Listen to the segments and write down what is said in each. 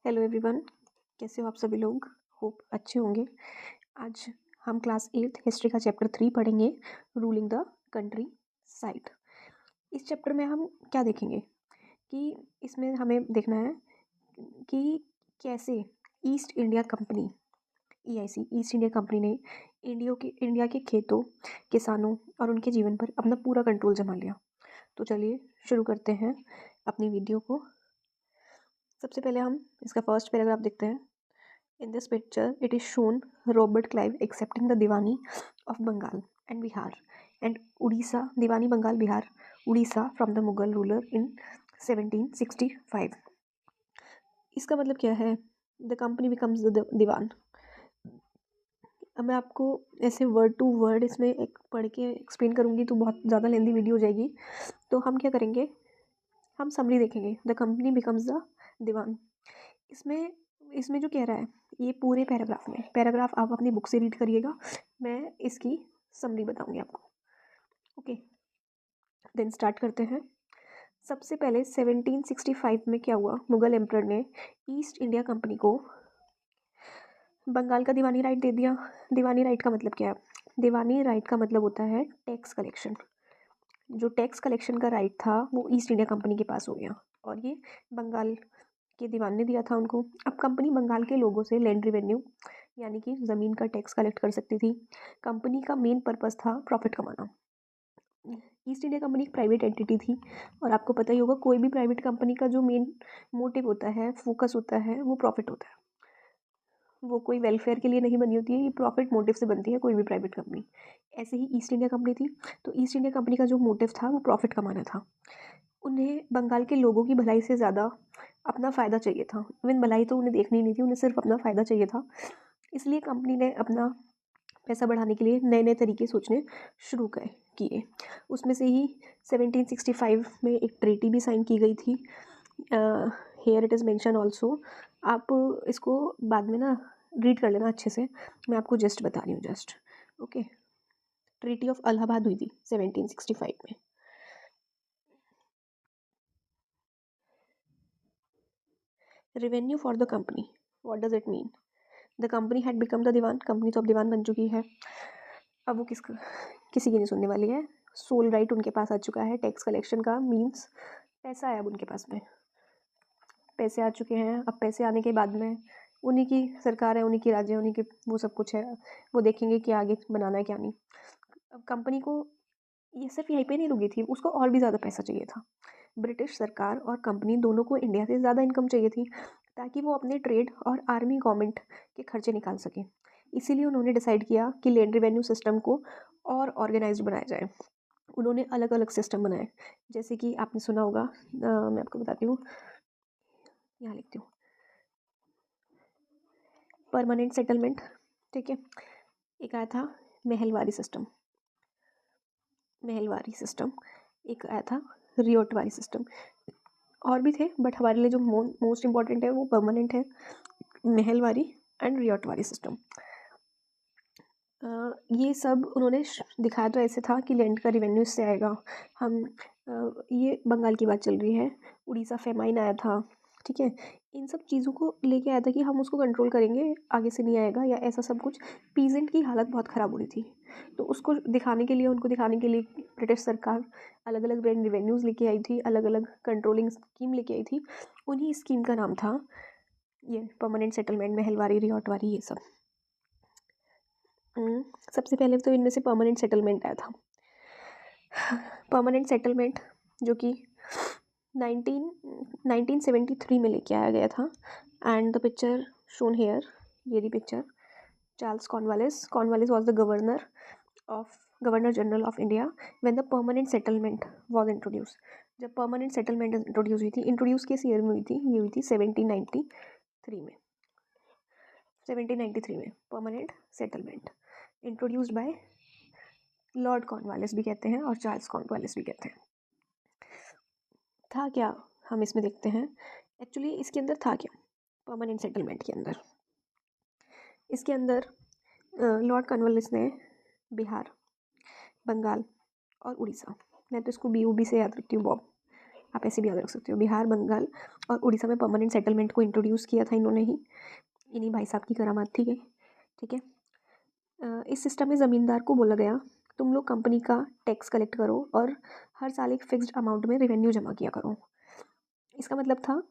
Hello everyone, कैसे हो आप सभी लोग। होप अच्छे होंगे। आज हम क्लास 8 हिस्ट्री का चैप्टर 3 पढ़ेंगे, रूलिंग द कंट्री साइड। इस चैप्टर में हम क्या देखेंगे कि इसमें हमें देखना है कि कैसे east India company EIC east India company ने इंडिया के खेतों, किसानों और उनके जीवन पर अपना पूरा कंट्रोल जमा लिया। तो चलिए शुरू करते हैं अपनी वीडियो को। सबसे पहले हम इसका फर्स्ट पैराग्राफ देखते हैं। In this picture, it is shown Robert Clive accepting the Diwani of Bengal and Bihar and Odisha, Diwani Bengal Bihar, Odisha from the Mughal ruler in 1765. इसका मतलब क्या है? The company becomes the दीवान। अब मैं आपको ऐसे वर्ड टू वर्ड इसमें एक पढ़ के एक्सप्लेन करूँगी तो बहुत ज़्यादा लेंदी वीडियो हो जाएगी। तो हम क्या करेंगे, हम समरी देखेंगे। द कंपनी बिकम्स द दीवान। इसमें जो कह रहा है ये पूरे पैराग्राफ आप अपनी बुक से रीड करिएगा, मैं इसकी समरी बताऊंगी आपको। ओके, देन स्टार्ट करते हैं। सबसे पहले 1765 में क्या हुआ, मुगल एम्परर ने ईस्ट इंडिया कंपनी को बंगाल का दीवानी राइट दे दिया। दीवानी राइट का मतलब क्या है? दीवानी राइट का मतलब होता है टैक्स कलेक्शन। जो टैक्स कलेक्शन का राइट था वो ईस्ट इंडिया कंपनी के पास हो गया और ये बंगाल के दीवान ने दिया था उनको। अब कंपनी बंगाल के लोगों से लैंड रिवेन्यू यानी कि ज़मीन का टैक्स कलेक्ट कर सकती थी। कंपनी का मेन पर्पस था प्रॉफिट कमाना। ईस्ट इंडिया कंपनी एक प्राइवेट एंटिटी थी और आपको पता ही होगा कोई भी प्राइवेट कंपनी का जो मेन मोटिव होता है, फोकस होता है, वो प्रॉफिट होता है। वो कोई वेलफेयर के लिए नहीं बनी होती है, ये प्रॉफिट मोटिव से बनती है कोई भी प्राइवेट कंपनी। ऐसे ही ईस्ट इंडिया कंपनी थी। तो ईस्ट इंडिया कंपनी का जो मोटिव था वो प्रॉफिट कमाना था। उन्हें बंगाल के लोगों की भलाई से ज़्यादा अपना फ़ायदा चाहिए था। इवन भलाई तो उन्हें देखनी नहीं थी, उन्हें सिर्फ अपना फ़ायदा चाहिए था। इसलिए कंपनी ने अपना पैसा बढ़ाने के लिए नए नए तरीके सोचने शुरू किए। उसमें से ही 1765 में एक ट्रीटी भी साइन की गई थी। Here it is mention also. आप इसको बाद में ना रीड कर लेना अच्छे से, मैं आपको जस्ट बता रही हूँ just. Okay, treaty of Allahabad हुई थी 1765 में। Revenue for the company, what does it mean? The company had become the diwan. Company तो अब दीवान बन चुकी है। अब वो किसी की नहीं सुनने वाली है। सोल राइट उनके पास आ चुका है। टैक्स कलेक्शन का मीन्स पैसा है अब उनके पास में, पैसे आ चुके हैं। अब पैसे आने के बाद में उन्हीं की सरकार है, उन्हीं की राज्य है, उन्हीं के वो सब कुछ है। वो देखेंगे कि आगे बनाना है क्या नहीं। अब कंपनी को ये सिर्फ यहीं पे नहीं रुकी थी, उसको और भी ज़्यादा पैसा चाहिए था। ब्रिटिश सरकार और कंपनी दोनों को इंडिया से ज़्यादा इनकम चाहिए थी ताकि वो अपने ट्रेड और आर्मी गवर्नमेंट के खर्चे निकाल सकें। इसीलिए उन्होंने डिसाइड किया कि लैंड रिवेन्यू सिस्टम को और ऑर्गेनाइज्ड बनाया जाए। उन्होंने अलग अलग सिस्टम बनाए, जैसे कि आपने सुना होगा। मैं आपको बताती हूँ, यहाँ लिखती हूँ। परमानेंट सेटलमेंट, ठीक है। एक आया था महलवारी सिस्टम, एक आया था रियोटवारी सिस्टम। और भी थे बट हमारे लिए जो मोस्ट इम्पॉर्टेंट है वो परमानेंट है, महलवारी एंड रियोटवारी सिस्टम। ये सब उन्होंने दिखाया तो ऐसे था कि लैंड का रिवेन्यू इससे आएगा। हम ये बंगाल की बात चल रही है, उड़ीसा फेमाइन आया था, ठीक है। इन सब चीज़ों को लेके आया था कि हम उसको कंट्रोल करेंगे, आगे से नहीं आएगा या ऐसा सब कुछ। पीजेंट की हालत बहुत ख़राब हो रही थी, तो उसको दिखाने के लिए, उनको दिखाने के लिए ब्रिटिश सरकार अलग अलग लैंड रिवेन्यूज़ लेके आई थी, अलग अलग कंट्रोलिंग स्कीम लेके आई थी। उन्हीं स्कीम का नाम था ये परमानेंट सेटलमेंट, महलवारी, रियोटवारी, ये सब। सबसे पहले तो इनमें से परमानेंट सेटलमेंट आया था। परमानेंट सेटलमेंट जो कि 1973 में लेके आया गया था। And the picture shown here, ये the picture. Charles Cornwallis was the governor general of India when the permanent settlement was introduce. जब परमानेंट सेटलमेंट इंट्रोड्यूस किस ईयर में हुई थी? ये हुई थी 1793 में। 1793 में permanent settlement introduced by Lord Cornwallis भी कहते हैं और चार्ल्स कॉर्नवालिस भी कहते हैं। था क्या, हम इसमें देखते हैं। एक्चुअली इसके अंदर था क्या परमानेंट सेटलमेंट के अंदर? इसके अंदर लॉर्ड कॉर्नवालिस ने बिहार, बंगाल और उड़ीसा, मैं तो इसको BOB से याद रखती हूँ, बॉब, आप ऐसे भी याद रख सकते हो। बिहार, बंगाल और उड़ीसा में परमानेंट सेटलमेंट को इंट्रोड्यूस किया था इन्होंने ही, इन्हीं भाई साहब की करामात थी ये, ठीक है। इस सिस्टम में ज़मींदार को बोला गया तुम लोग कंपनी का टैक्स कलेक्ट करो और हर साल एक फिक्स्ड अमाउंट में रेवेन्यू जमा किया करो। इसका मतलब था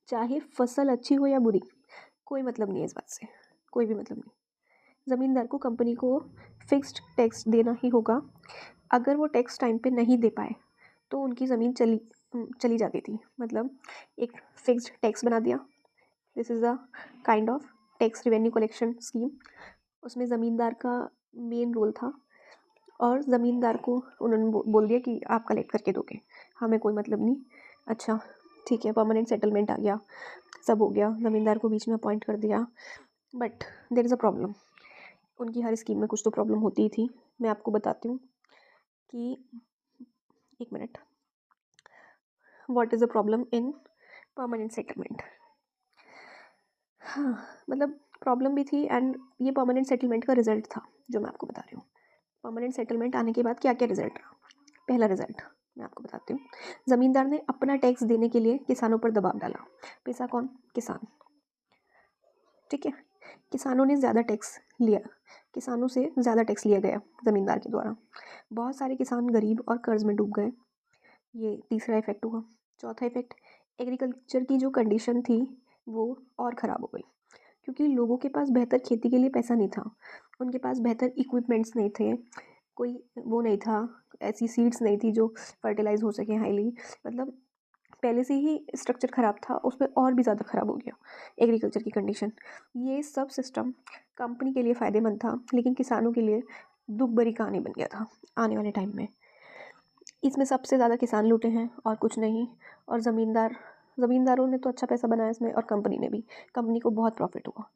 चाहे फसल अच्छी हो या बुरी, कोई मतलब नहीं है इस बात से, कोई भी मतलब नहीं। ज़मींदार को कंपनी को फिक्स्ड टैक्स देना ही होगा। अगर वो टैक्स टाइम पे नहीं दे पाए तो उनकी ज़मीन चली जाती थी। मतलब एक फिक्स्ड टैक्स बना दिया, this is a kind of tax revenue collection scheme. उसमें ज़मींदार का मेन रोल था और ज़मींदार को उन्होंने बोल दिया कि आप कलेक्ट करके दोगे, हमें कोई मतलब नहीं। अच्छा ठीक है, परमानेंट सेटलमेंट आ गया, सब हो गया, ज़मींदार को बीच में अपॉइंट कर दिया। But there is a problem, उनकी हर स्कीम में कुछ तो प्रॉब्लम होती ही थी। मैं आपको बताती हूँ कि एक minute, what is the problem in permanent settlement. हाँ, मतलब प्रॉब्लम भी थी एंड ये परमानेंट सेटलमेंट का रिजल्ट था जो मैं आपको बता रही हूँ। परमानेंट सेटलमेंट आने के बाद क्या क्या रिजल्ट रहा। पहला रिजल्ट मैं आपको बताती हूँ, ज़मींदार ने अपना टैक्स देने के लिए किसानों पर दबाव डाला। पैसा कौन? किसान, ठीक है। किसानों ने ज़्यादा टैक्स लिया, किसानों से ज़्यादा टैक्स लिया गया ज़मींदार के द्वारा। बहुत सारे किसान गरीब और कर्ज में डूब गए, ये तीसरा इफेक्ट हुआ। चौथा इफेक्ट, एग्रीकल्चर की जो कंडीशन थी वो और ख़राब हो गई, क्योंकि लोगों के पास बेहतर खेती के लिए पैसा नहीं था, उनके पास बेहतर इक्विपमेंट्स नहीं थे, कोई वो नहीं था, ऐसी सीड्स नहीं थी जो फर्टिलाइज हो सके हाईली। मतलब पहले से ही स्ट्रक्चर ख़राब था, उसमें और भी ज़्यादा ख़राब हो गया एग्रीकल्चर की कंडीशन। ये सब सिस्टम कंपनी के लिए फ़ायदेमंद था, लेकिन किसानों के लिए दुख भरी कहानी बन गया था आने वाले टाइम में। इसमें सबसे ज़्यादा किसान लूटे हैं और कुछ नहीं। और ज़मींदारों ने तो अच्छा पैसा बनाया इसमें, और कंपनी ने भी, कंपनी को बहुत प्रॉफिट हुआ।